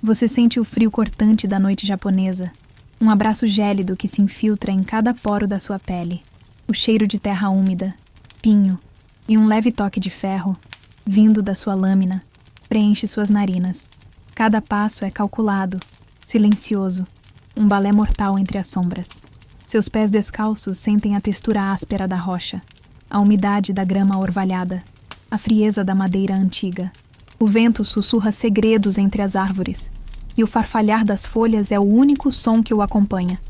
Você sente o frio cortante da noite japonesa, um abraço gélido que se infiltra em cada poro da sua pele, o cheiro de terra úmida, pinho e um leve toque de ferro, vindo da sua lâmina, preenche suas narinas. Cada passo é calculado, silencioso, um balé mortal entre as sombras. Seus pés descalços sentem a textura áspera da rocha, a umidade da grama orvalhada, a frieza da madeira antiga. O vento sussurra segredos entre as árvores, e o farfalhar das folhas é o único som que o acompanha,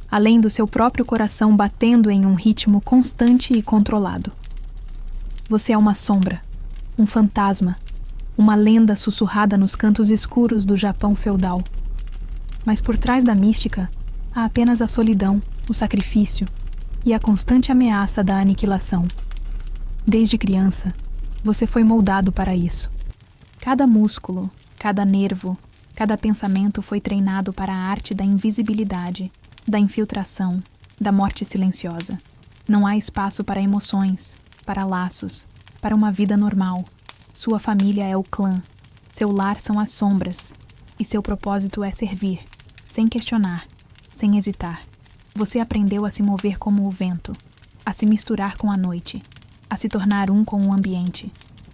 além do seu próprio coração batendo em um ritmo constante e controlado. Você é uma sombra, um fantasma, uma lenda sussurrada nos cantos escuros do Japão feudal. Mas por trás da mística, há apenas a solidão, o sacrifício e a constante ameaça da aniquilação. Desde criança, você foi moldado para isso. Cada músculo, cada nervo, cada pensamento foi treinado para a arte da invisibilidade, da infiltração, da morte silenciosa. Não há espaço para emoções, para laços, para uma vida normal. Sua família é o clã, seu lar são as sombras, e seu propósito é servir, sem questionar, sem hesitar. Você aprendeu a se mover como o vento, a se misturar com a noite, a se tornar um com o ambiente.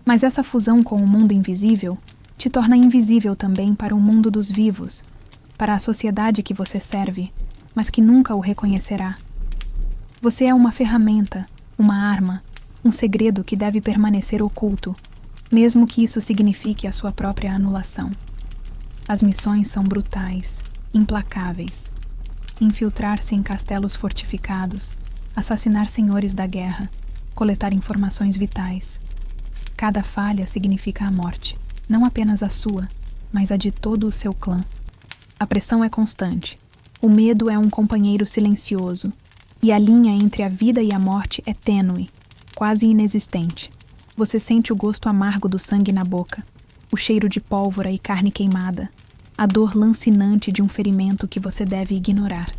Mas essa fusão com o mundo invisível te torna invisível também para o mundo dos vivos, para a sociedade que você serve, mas que nunca o reconhecerá. Você é uma ferramenta, uma arma, um segredo que deve permanecer oculto, mesmo que isso signifique a sua própria anulação. As missões são brutais, implacáveis. Infiltrar-se em castelos fortificados, assassinar senhores da guerra, coletar informações vitais. Cada falha significa a morte, não apenas a sua, mas a de todo o seu clã. A pressão é constante. O medo é um companheiro silencioso, e a linha entre a vida e a morte é tênue, quase inexistente. Você sente o gosto amargo do sangue na boca, o cheiro de pólvora e carne queimada, a dor lancinante de um ferimento que você deve ignorar.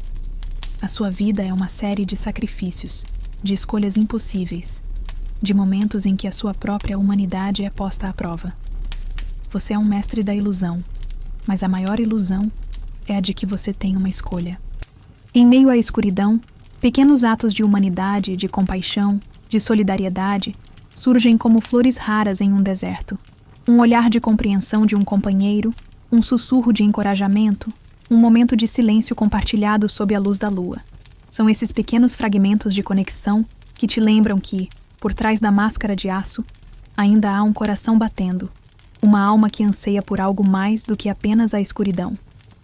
A sua vida é uma série de sacrifícios, de escolhas impossíveis, de momentos em que a sua própria humanidade é posta à prova. Você é um mestre da ilusão, mas a maior ilusão é a de que você tem uma escolha. Em meio à escuridão, pequenos atos de humanidade, de compaixão, de solidariedade, surgem como flores raras em um deserto. Um olhar de compreensão de um companheiro, um sussurro de encorajamento, um momento de silêncio compartilhado sob a luz da lua. São esses pequenos fragmentos de conexão que te lembram que, por trás da máscara de aço, ainda há um coração batendo, uma alma que anseia por algo mais do que apenas a escuridão.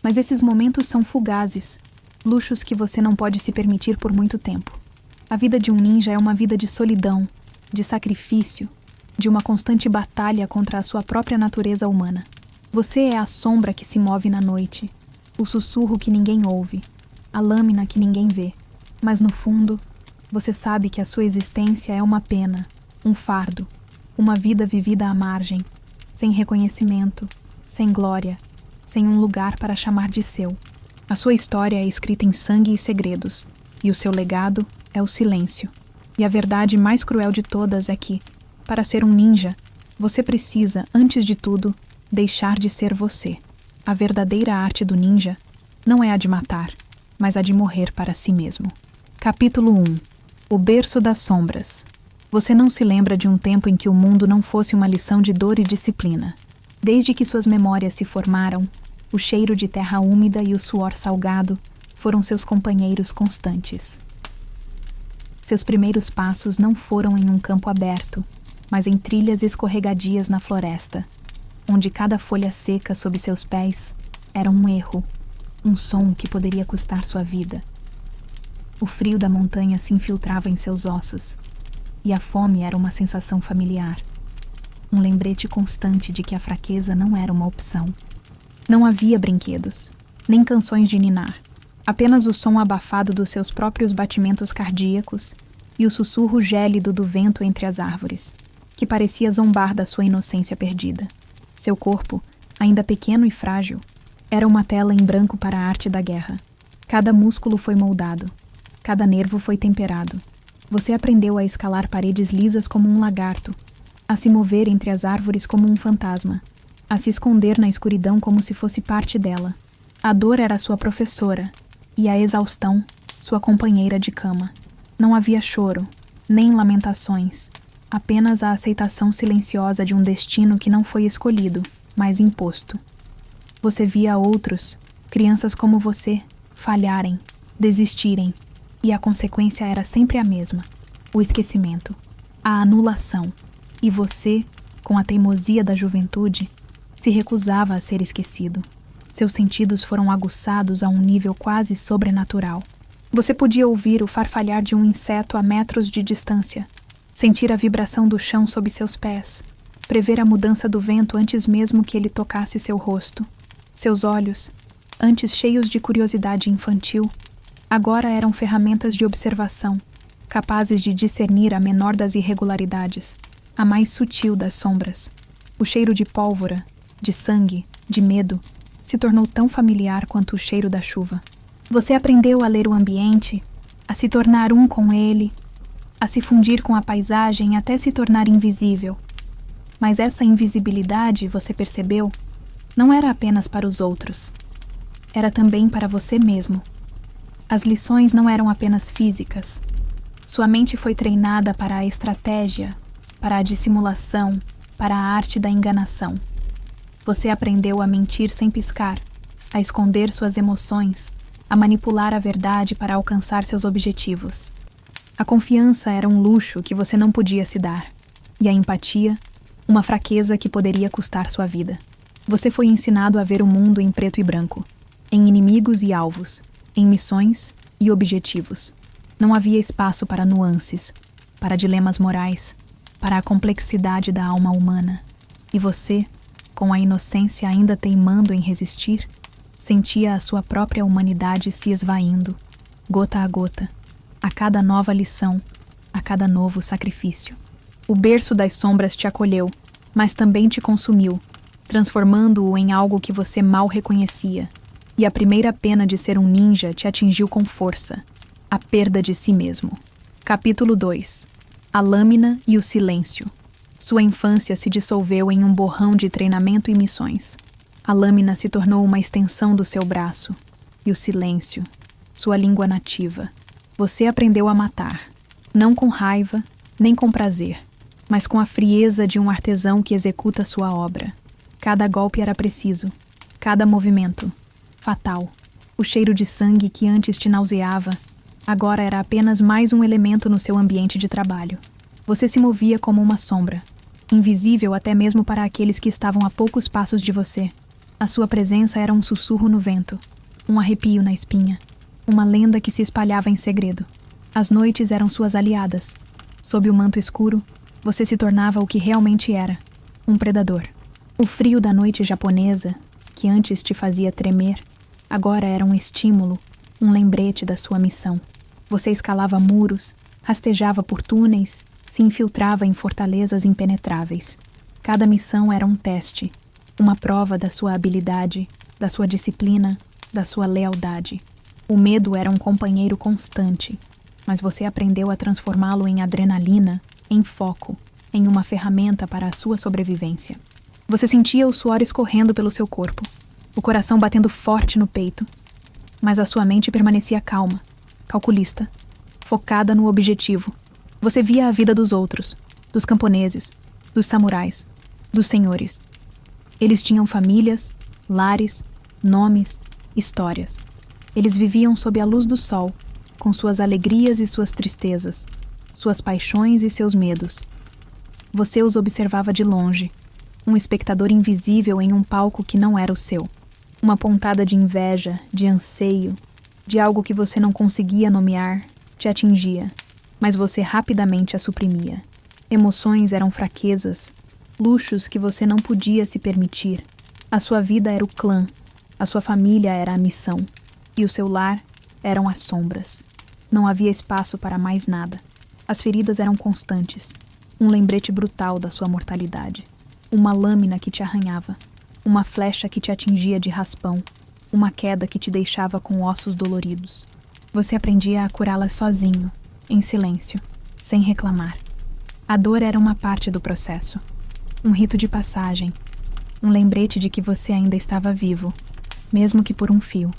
Mas esses momentos são fugazes, luxos que você não pode se permitir por muito tempo. A vida de um ninja é uma vida de solidão, de sacrifício, de uma constante batalha contra a sua própria natureza humana. Você é a sombra que se move na noite, o sussurro que ninguém ouve, a lâmina que ninguém vê. Mas no fundo, você sabe que a sua existência é uma pena, um fardo, uma vida vivida à margem, sem reconhecimento, sem glória, sem um lugar para chamar de seu. A sua história é escrita em sangue e segredos, e o seu legado é o silêncio. E a verdade mais cruel de todas é que, para ser um ninja, você precisa, antes de tudo, deixar de ser você. A verdadeira arte do ninja não é a de matar, mas a de morrer para si mesmo. Capítulo 1. O berço das sombras. Você não se lembra de um tempo em que o mundo não fosse uma lição de dor e disciplina. Desde que suas memórias se formaram, o cheiro de terra úmida e o suor salgado foram seus companheiros constantes. Seus primeiros passos não foram em um campo aberto, mas em trilhas escorregadias na floresta, onde cada folha seca sob seus pés era um erro, um som que poderia custar sua vida. O frio da montanha se infiltrava em seus ossos, e a fome era uma sensação familiar, um lembrete constante de que a fraqueza não era uma opção. Não havia brinquedos, nem canções de ninar, apenas o som abafado dos seus próprios batimentos cardíacos e o sussurro gélido do vento entre as árvores, que parecia zombar da sua inocência perdida. Seu corpo, ainda pequeno e frágil, era uma tela em branco para a arte da guerra. Cada músculo foi moldado, cada nervo foi temperado. Você aprendeu a escalar paredes lisas como um lagarto, a se mover entre as árvores como um fantasma, a se esconder na escuridão como se fosse parte dela. A dor era sua professora, e a exaustão, sua companheira de cama. Não havia choro, nem lamentações, apenas a aceitação silenciosa de um destino que não foi escolhido, mas imposto. Você via outros, crianças como você, falharem, desistirem, e a consequência era sempre a mesma: o esquecimento, a anulação. E você, com a teimosia da juventude, se recusava a ser esquecido. Seus sentidos foram aguçados a um nível quase sobrenatural. Você podia ouvir o farfalhar de um inseto a metros de distância, sentir a vibração do chão sob seus pés, prever a mudança do vento antes mesmo que ele tocasse seu rosto. Seus olhos, antes cheios de curiosidade infantil, agora eram ferramentas de observação, capazes de discernir a menor das irregularidades, a mais sutil das sombras. O cheiro de pólvora, de sangue, de medo, se tornou tão familiar quanto o cheiro da chuva. Você aprendeu a ler o ambiente, a se tornar um com ele, a se fundir com a paisagem até se tornar invisível. Mas essa invisibilidade, você percebeu, não era apenas para os outros. Era também para você mesmo. As lições não eram apenas físicas. Sua mente foi treinada para a estratégia, para a dissimulação, para a arte da enganação. Você aprendeu a mentir sem piscar, a esconder suas emoções, a manipular a verdade para alcançar seus objetivos. A confiança era um luxo que você não podia se dar, e a empatia, uma fraqueza que poderia custar sua vida. Você foi ensinado a ver o mundo em preto e branco, em inimigos e alvos, em missões e objetivos. Não havia espaço para nuances, para dilemas morais, para a complexidade da alma humana. E você, com a inocência ainda teimando em resistir, sentia a sua própria humanidade se esvaindo, gota a gota, a cada nova lição, a cada novo sacrifício. O berço das sombras te acolheu, mas também te consumiu, transformando-o em algo que você mal reconhecia. E a primeira pena de ser um ninja te atingiu com força: a perda de si mesmo. Capítulo 2. A lâmina e o silêncio. Sua infância se dissolveu em um borrão de treinamento e missões. A lâmina se tornou uma extensão do seu braço. E o silêncio, sua língua nativa. Você aprendeu a matar, não com raiva, nem com prazer, mas com a frieza de um artesão que executa sua obra. Cada golpe era preciso, cada movimento, fatal. O cheiro de sangue que antes te nauseava, agora era apenas mais um elemento no seu ambiente de trabalho. Você se movia como uma sombra, invisível até mesmo para aqueles que estavam a poucos passos de você. A sua presença era um sussurro no vento, um arrepio na espinha, uma lenda que se espalhava em segredo. As noites eram suas aliadas. Sob o manto escuro, você se tornava o que realmente era: um predador. O frio da noite japonesa, que antes te fazia tremer, agora era um estímulo, um lembrete da sua missão. Você escalava muros, rastejava por túneis, se infiltrava em fortalezas impenetráveis. Cada missão era um teste, uma prova da sua habilidade, da sua disciplina, da sua lealdade. O medo era um companheiro constante, mas você aprendeu a transformá-lo em adrenalina, em foco, em uma ferramenta para a sua sobrevivência. Você sentia o suor escorrendo pelo seu corpo, o coração batendo forte no peito, mas a sua mente permanecia calma, calculista, focada no objetivo. Você via a vida dos outros, dos camponeses, dos samurais, dos senhores. Eles tinham famílias, lares, nomes, histórias. Eles viviam sob a luz do sol, com suas alegrias e suas tristezas, suas paixões e seus medos. Você os observava de longe, um espectador invisível em um palco que não era o seu. Uma pontada de inveja, de anseio, de algo que você não conseguia nomear, te atingia, mas você rapidamente a suprimia. Emoções eram fraquezas, luxos que você não podia se permitir. A sua vida era o clã, a sua família era a missão, e o seu lar eram as sombras. Não havia espaço para mais nada. As feridas eram constantes, um lembrete brutal da sua mortalidade. Uma lâmina que te arranhava, uma flecha que te atingia de raspão, uma queda que te deixava com ossos doloridos. Você aprendia a curá-las sozinho, em silêncio, sem reclamar. A dor era uma parte do processo, um rito de passagem, Um lembrete de que você ainda estava vivo, mesmo que por um fio.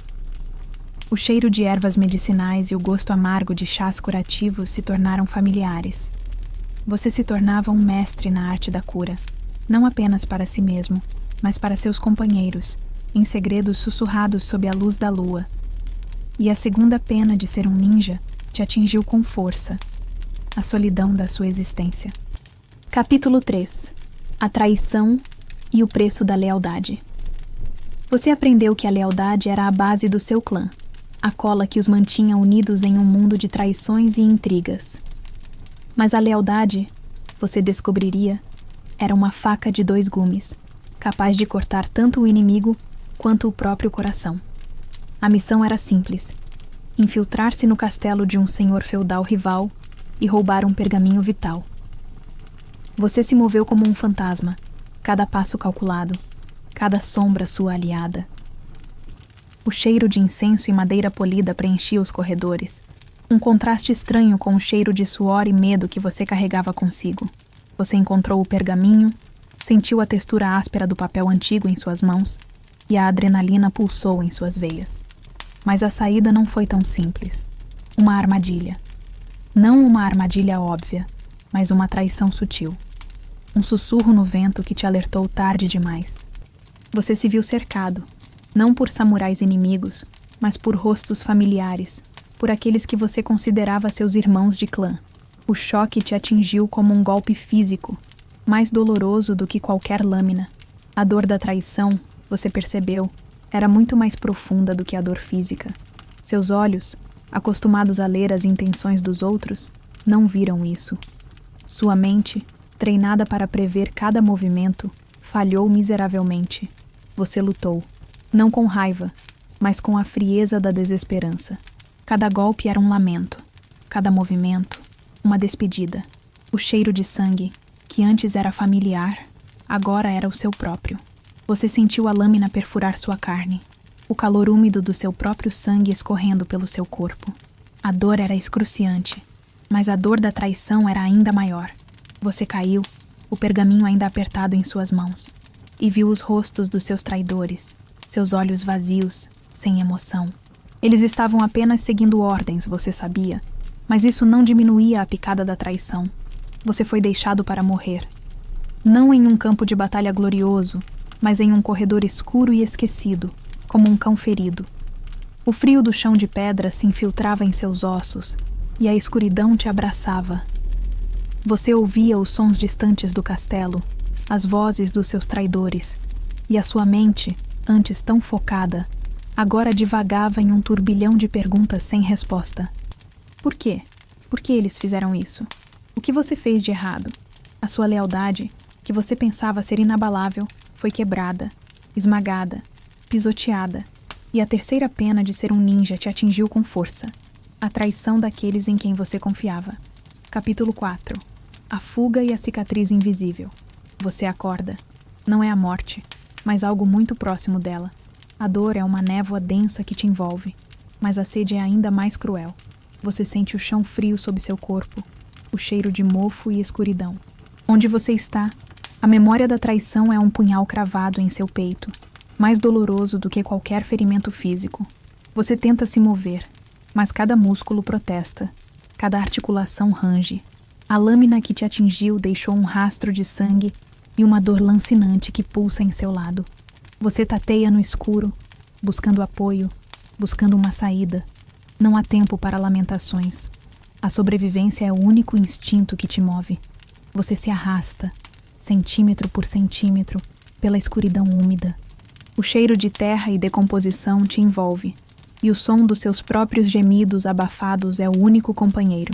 O cheiro de ervas medicinais e o gosto amargo de chás curativos se tornaram familiares. Você se tornava um mestre na arte da cura, não apenas para si mesmo, mas para seus companheiros, em segredos sussurrados sob a luz da lua. E a segunda pena de ser um ninja te atingiu com força, a solidão da sua existência. Capítulo 3. A traição e o preço da lealdade. Você aprendeu que a lealdade era a base do seu clã, a cola que os mantinha unidos em um mundo de traições e intrigas. Mas a lealdade, você descobriria, era uma faca de 2 gumes, capaz de cortar tanto o inimigo quanto o próprio coração. A missão era simples: infiltrar-se no castelo de um senhor feudal rival e roubar um pergaminho vital. Você se moveu como um fantasma, cada passo calculado, cada sombra sua aliada. O cheiro de incenso e madeira polida preenchia os corredores, um contraste estranho com o cheiro de suor e medo que você carregava consigo. Você encontrou o pergaminho, sentiu a textura áspera do papel antigo em suas mãos e a adrenalina pulsou em suas veias. Mas a saída não foi tão simples. Uma armadilha. Não uma armadilha óbvia, mas uma traição sutil. Um sussurro no vento que te alertou tarde demais. Você se viu cercado, não por samurais inimigos, mas por rostos familiares, por aqueles que você considerava seus irmãos de clã. O choque te atingiu como um golpe físico, mais doloroso do que qualquer lâmina. A dor da traição, você percebeu, era muito mais profunda do que a dor física. Seus olhos, acostumados a ler as intenções dos outros, não viram isso. Sua mente, treinada para prever cada movimento, falhou miseravelmente. Você lutou, não com raiva, mas com a frieza da desesperança. Cada golpe era um lamento, cada movimento, uma despedida. O cheiro de sangue, que antes era familiar, agora era o seu próprio. Você sentiu a lâmina perfurar sua carne, o calor úmido do seu próprio sangue escorrendo pelo seu corpo. A dor era excruciante, mas a dor da traição era ainda maior. Você caiu, o pergaminho ainda apertado em suas mãos, e viu os rostos dos seus traidores, seus olhos vazios, sem emoção. Eles estavam apenas seguindo ordens, você sabia, mas isso não diminuía a picada da traição. Você foi deixado para morrer. Não em um campo de batalha glorioso, mas em um corredor escuro e esquecido, como um cão ferido. O frio do chão de pedra se infiltrava em seus ossos, e a escuridão te abraçava. Você ouvia os sons distantes do castelo, as vozes dos seus traidores, e a sua mente, antes tão focada, agora divagava em um turbilhão de perguntas sem resposta. Por quê? Por que eles fizeram isso? O que você fez de errado? A sua lealdade, que você pensava ser inabalável, foi quebrada, esmagada, pisoteada, e a terceira pena de ser um ninja te atingiu com força. A traição daqueles em quem você confiava. Capítulo 4. A fuga e a cicatriz invisível. Você acorda. Não é a morte, mas algo muito próximo dela. A dor é uma névoa densa que te envolve, mas a sede é ainda mais cruel. Você sente o chão frio sob seu corpo, o cheiro de mofo e escuridão. Onde você está, a memória da traição é um punhal cravado em seu peito, mais doloroso do que qualquer ferimento físico. Você tenta se mover, mas cada músculo protesta, cada articulação range. A lâmina que te atingiu deixou um rastro de sangue e uma dor lancinante que pulsa em seu lado. Você tateia no escuro, buscando apoio, buscando uma saída. Não há tempo para lamentações. A sobrevivência é o único instinto que te move. Você se arrasta, centímetro por centímetro, pela escuridão úmida. O cheiro de terra e decomposição te envolve, e o som dos seus próprios gemidos abafados é o único companheiro.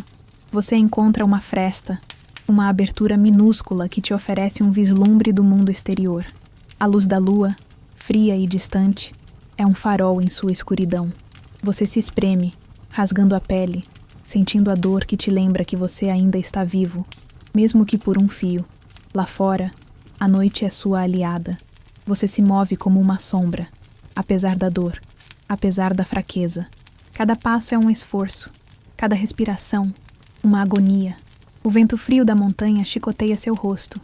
Você encontra uma fresta, uma abertura minúscula que te oferece um vislumbre do mundo exterior. A luz da lua, fria e distante, é um farol em sua escuridão. Você se espreme, rasgando a pele, sentindo a dor que te lembra que você ainda está vivo, mesmo que por um fio. Lá fora, a noite é sua aliada. Você se move como uma sombra, apesar da dor, apesar da fraqueza. Cada passo é um esforço, cada respiração, uma agonia. O vento frio da montanha chicoteia seu rosto,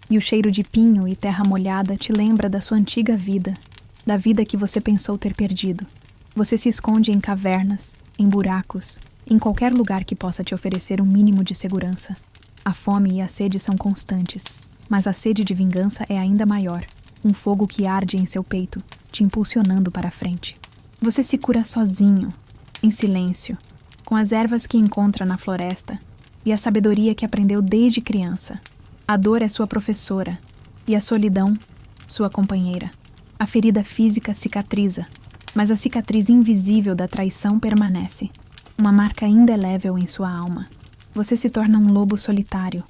E o cheiro de pinho e terra molhada te lembra da sua antiga vida, da vida que você pensou ter perdido. Você se esconde em cavernas, em buracos, em qualquer lugar que possa te oferecer um mínimo de segurança. A fome e a sede são constantes, mas a sede de vingança é ainda maior, um fogo que arde em seu peito, te impulsionando para a frente. Você se cura sozinho, em silêncio, com as ervas que encontra na floresta e a sabedoria que aprendeu desde criança. A dor é sua professora e a solidão, sua companheira. A ferida física cicatriza, mas a cicatriz invisível da traição permanece, uma marca indelével em sua alma. Você se torna um lobo solitário,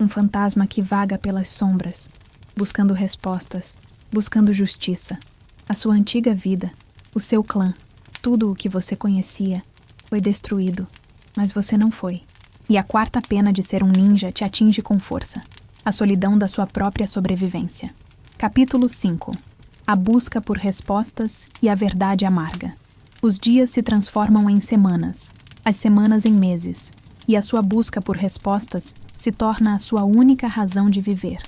um fantasma que vaga pelas sombras, buscando respostas, buscando justiça. A sua antiga vida, o seu clã, tudo o que você conhecia, foi destruído, mas você não foi. E a quarta pena de ser um ninja te atinge com força, a solidão da sua própria sobrevivência. Capítulo 5. A busca por respostas e a verdade amarga. Os dias se transformam em semanas, as semanas em meses, e a sua busca por respostas se torna a sua única razão de viver.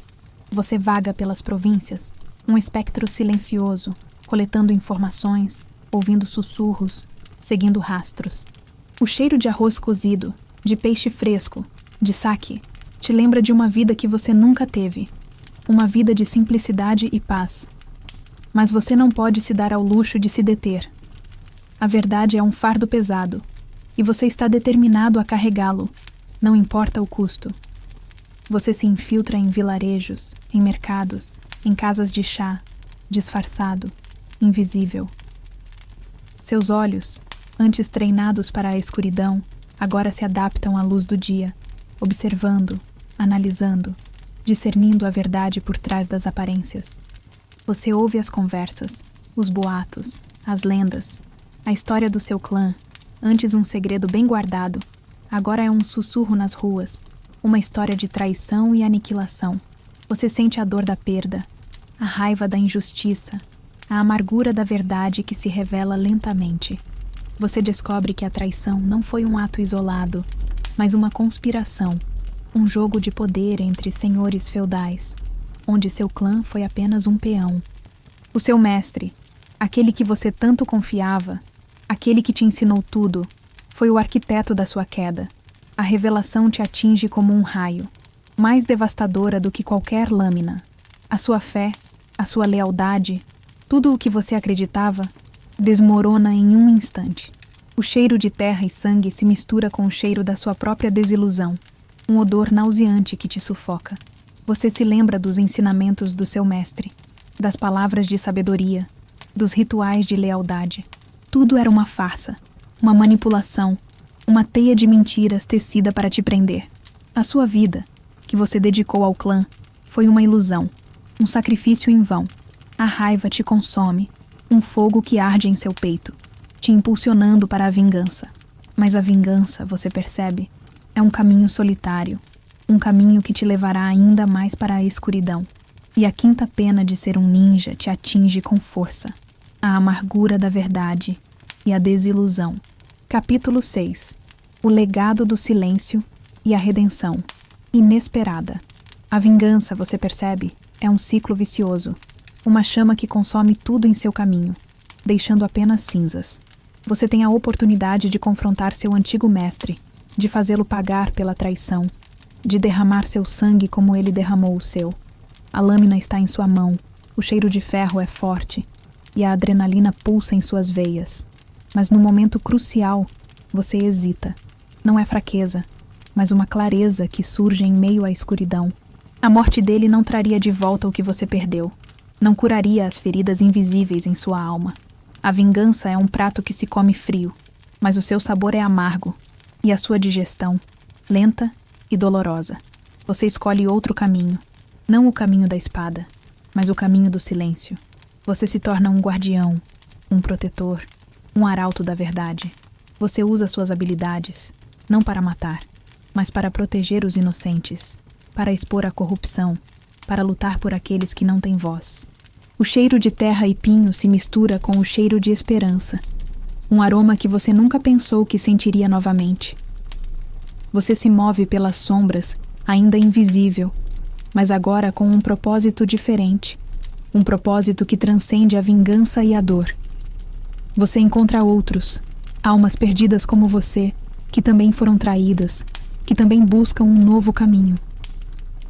Você vaga pelas províncias, um espectro silencioso, coletando informações, ouvindo sussurros, seguindo rastros. O cheiro de arroz cozido, de peixe fresco, de saque, te lembra de uma vida que você nunca teve, uma vida de simplicidade e paz. Mas você não pode se dar ao luxo de se deter. A verdade é um fardo pesado, e você está determinado a carregá-lo, não importa o custo. Você se infiltra em vilarejos, em mercados, em casas de chá, disfarçado, invisível. Seus olhos, antes treinados para a escuridão, agora se adaptam à luz do dia, observando, analisando, discernindo a verdade por trás das aparências. Você ouve as conversas, os boatos, as lendas, a história do seu clã, antes um segredo bem guardado, agora é um sussurro nas ruas, uma história de traição e aniquilação. Você sente a dor da perda, a raiva da injustiça, a amargura da verdade que se revela lentamente. Você descobre que a traição não foi um ato isolado, mas uma conspiração, um jogo de poder entre senhores feudais, onde seu clã foi apenas um peão. O seu mestre, aquele que você tanto confiava, aquele que te ensinou tudo, foi o arquiteto da sua queda. A revelação te atinge como um raio, mais devastadora do que qualquer lâmina. A sua fé, a sua lealdade, tudo o que você acreditava, desmorona em um instante. O cheiro de terra e sangue se mistura com o cheiro da sua própria desilusão, um odor nauseante que te sufoca. Você se lembra dos ensinamentos do seu mestre, das palavras de sabedoria, dos rituais de lealdade. Tudo era uma farsa, uma manipulação, uma teia de mentiras tecida para te prender. A sua vida, que você dedicou ao clã, foi uma ilusão, um sacrifício em vão. A raiva te consome, um fogo que arde em seu peito, te impulsionando para a vingança. Mas a vingança, você percebe, é um caminho solitário, um caminho que te levará ainda mais para a escuridão. E a quinta pena de ser um ninja te atinge com força, a amargura da verdade e a desilusão. Capítulo 6. O legado do silêncio e a redenção. Inesperada. A vingança, você percebe, é um ciclo vicioso, uma chama que consome tudo em seu caminho, deixando apenas cinzas. Você tem a oportunidade de confrontar seu antigo mestre, de fazê-lo pagar pela traição, de derramar seu sangue como ele derramou o seu. A lâmina está em sua mão, o cheiro de ferro é forte e a adrenalina pulsa em suas veias. Mas no momento crucial, você hesita. Não é fraqueza, mas uma clareza que surge em meio à escuridão. A morte dele não traria de volta o que você perdeu. Não curaria as feridas invisíveis em sua alma. A vingança é um prato que se come frio, mas o seu sabor é amargo, e a sua digestão, lenta e dolorosa. Você escolhe outro caminho, não o caminho da espada, mas o caminho do silêncio. Você se torna um guardião, um protetor, um arauto da verdade. Você usa suas habilidades, não para matar, mas para proteger os inocentes, para expor a corrupção, para lutar por aqueles que não têm voz. O cheiro de terra e pinho se mistura com o cheiro de esperança, um aroma que você nunca pensou que sentiria novamente. Você se move pelas sombras, ainda invisível, mas agora com um propósito diferente. Um propósito que transcende a vingança e a dor. Você encontra outros, almas perdidas como você, que também foram traídas, que também buscam um novo caminho.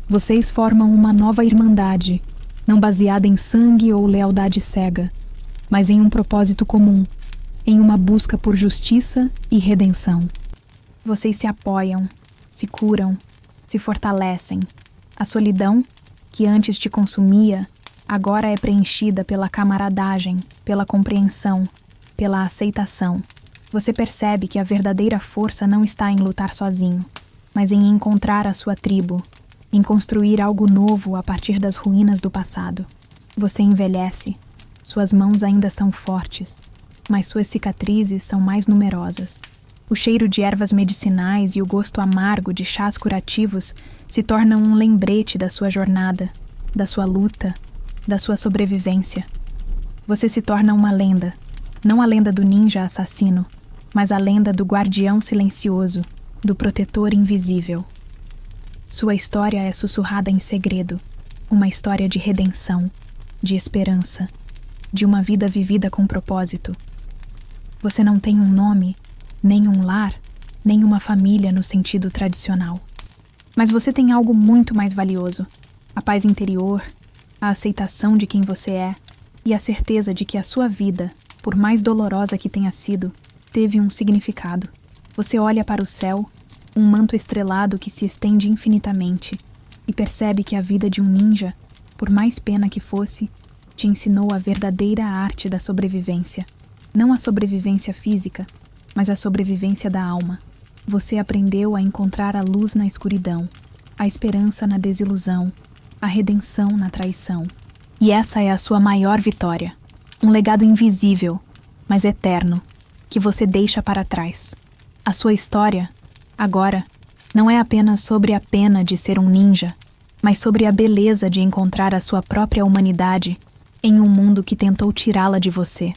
Vocês formam uma nova irmandade, não baseada em sangue ou lealdade cega, mas em um propósito comum, em uma busca por justiça e redenção. Vocês se apoiam, se curam, se fortalecem. A solidão, que antes te consumia, agora é preenchida pela camaradagem, pela compreensão, pela aceitação. Você percebe que a verdadeira força não está em lutar sozinho, mas em encontrar a sua tribo, em construir algo novo a partir das ruínas do passado. Você envelhece, suas mãos ainda são fortes, mas suas cicatrizes são mais numerosas. O cheiro de ervas medicinais e o gosto amargo de chás curativos se tornam um lembrete da sua jornada, da sua luta, da sua sobrevivência. Você se torna uma lenda, não a lenda do ninja assassino, mas a lenda do guardião silencioso, do protetor invisível. Sua história é sussurrada em segredo, uma história de redenção, de esperança, de uma vida vivida com propósito. Você não tem um nome, nem um lar, nem uma família no sentido tradicional. Mas você tem algo muito mais valioso: a paz interior, a aceitação de quem você é e a certeza de que a sua vida, por mais dolorosa que tenha sido, teve um significado. Você olha para o céu, um manto estrelado que se estende infinitamente, e percebe que a vida de um ninja, por mais pena que fosse, te ensinou a verdadeira arte da sobrevivência. Não a sobrevivência física, mas a sobrevivência da alma. Você aprendeu a encontrar a luz na escuridão, a esperança na desilusão, a redenção na traição. E essa é a sua maior vitória. Um legado invisível, mas eterno, que você deixa para trás. A sua história, agora, não é apenas sobre a pena de ser um ninja, mas sobre a beleza de encontrar a sua própria humanidade em um mundo que tentou tirá-la de você.